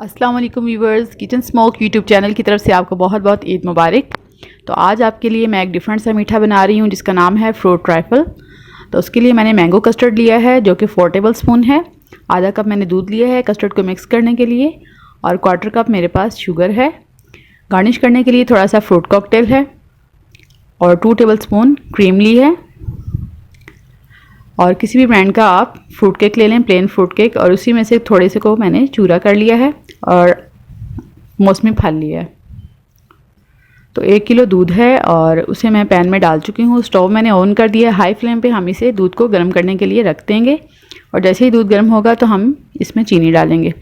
अस्सलाम वालेकुम viewers, kitchen smoke YouTube channel की तरफ से आपको बहुत बहुत ईद मुबारक। तो आज आपके लिए मैं एक डिफरेंट सा मीठा बना रही हूँ जिसका नाम है फ्रूट ट्राइफल। तो उसके लिए मैंने मैंगो कस्टर्ड लिया है जो कि 4 टेबल स्पून है। आधा कप मैंने दूध लिया है कस्टर्ड को मिक्स करने के लिए, और 1/4 कप मेरे पास शुगर है। गार्निश करने के लिए थोड़ा सा फ्रूट कॉकटेल है, और 2 टेबल स्पून क्रीम ली है। और किसी भी ब्रांड का आप फ्रूट केक ले लें, प्लेन फ्रूट केक, और उसी में से थोड़े से को मैंने चूरा कर लिया है और मौसमी फल लिया है। तो 1 किलो दूध है और उसे मैं पैन में डाल चुकी हूँ। स्टोव मैंने ऑन कर दिया है, हाई फ्लेम पे हम इसे दूध को गर्म करने के लिए रख देंगे, और जैसे ही दूध गर्म होगा तो हम इसमें चीनी डालेंगे।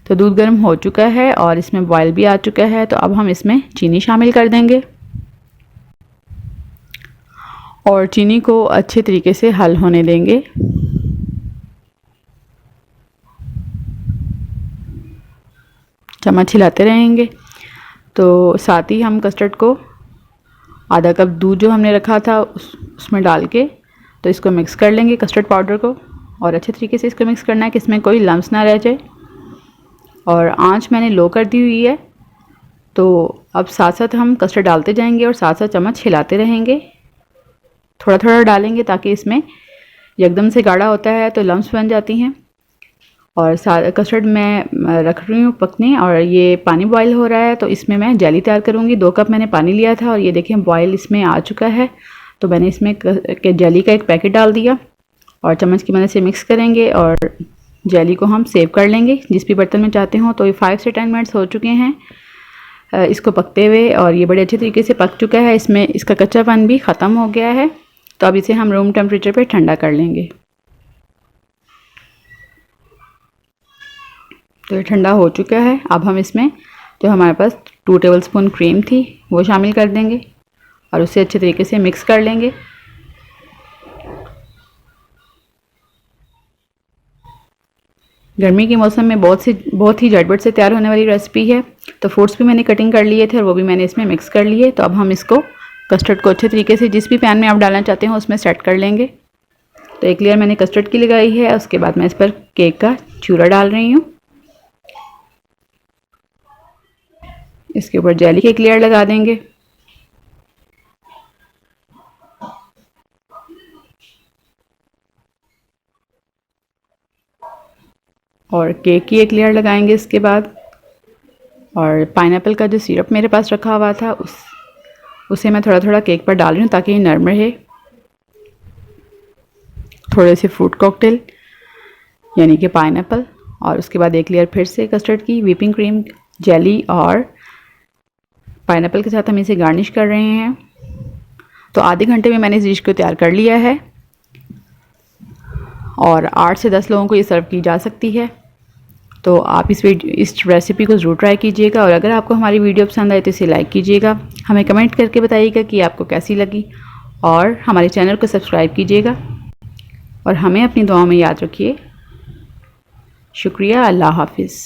तो दूध गर्म हो चुका है और इसमें बॉयल भी आ चुका है, तो अब हम इसमें चीनी शामिल कर देंगे और चीनी को अच्छे तरीके से हल होने देंगे। चम्मच हिलाते रहेंगे। तो साथ ही हम कस्टर्ड को आधा कप दूध जो हमने रखा था उसमें डाल के तो इसको मिक्स कर लेंगे कस्टर्ड पाउडर को, और अच्छे तरीके से इसको मिक्स करना है कि इसमें कोई लम्स ना रह जाए। और आंच मैंने लो कर दी हुई है। तो अब साथ साथ हम कस्टर्ड डालते जाएंगे और साथ साथ चम्मच हिलाते रहेंगे। थोड़ा थोड़ा डालेंगे ताकि इसमें एकदम से गाढ़ा होता है तो लम्स बन जाती हैं। और कस्टर्ड मैं रख रही हूँ पकने, और ये पानी बॉईल हो रहा है तो इसमें मैं जेली तैयार करूँगी। 2 कप मैंने पानी लिया था और ये देखें बॉईल इसमें आ चुका है। तो मैंने इसमें जेली का एक पैकेट डाल दिया और चम्मच की मदद से मिक्स करेंगे और जेली को हम सेव कर लेंगे जिस भी बर्तन में चाहते हो। तो ये 5 से 10 मिनट्स हो चुके हैं इसको पकते हुए, और ये बड़े अच्छे तरीके से पक चुका है। इसमें इसका कच्चापन भी ख़त्म हो गया है। तो अब इसे हम रूम टेम्परेचर पे ठंडा कर लेंगे। तो ये ठंडा हो चुका है। अब हम इसमें जो हमारे पास 2 टेबल स्पून क्रीम थी वो शामिल कर देंगे और उसे अच्छे तरीके से मिक्स कर लेंगे। गर्मी के मौसम में बहुत ही झटपट से तैयार होने वाली रेसिपी है। तो फ्रूट्स भी मैंने कटिंग कर लिए थे और वो भी मैंने इसमें मिक्स कर लिए। तो अब हम इसको कस्टर्ड को अच्छे तरीके से जिस भी पैन में आप डालना चाहते हो उसमें सेट कर लेंगे। तो एक लेयर मैंने कस्टर्ड की लगाई है, उसके बाद मैं इस पर केक का चूरा डाल रही हूँ। इसके ऊपर जेली की एक लेयर लगा देंगे, और केक की एक लेयर लगाएंगे इसके बाद। और पाइनएप्पल का जो सिरप मेरे पास रखा हुआ था उसे मैं थोड़ा थोड़ा केक पर डाल रही हूँ ताकि ये नरम रहे। थोड़े से फ्रूट कॉकटेल यानी कि पाइनएप्पल, और उसके बाद एक लेयर फिर से कस्टर्ड की, व्हिपिंग क्रीम, जेली और पाइनएप्पल के साथ हम इसे गार्निश कर रहे हैं। तो आधे घंटे में मैंने इस डिश को तैयार कर लिया है और 8 से 10 लोगों को ये सर्व की जा सकती है। तो आप इस रेसिपी को ज़रूर ट्राई कीजिएगा, और अगर आपको हमारी वीडियो पसंद आए तो इसे लाइक कीजिएगा, हमें कमेंट करके बताइएगा कि आपको कैसी लगी, और हमारे चैनल को सब्सक्राइब कीजिएगा और हमें अपनी दुआओं में याद रखिए। शुक्रिया। अल्लाह हाफिज़।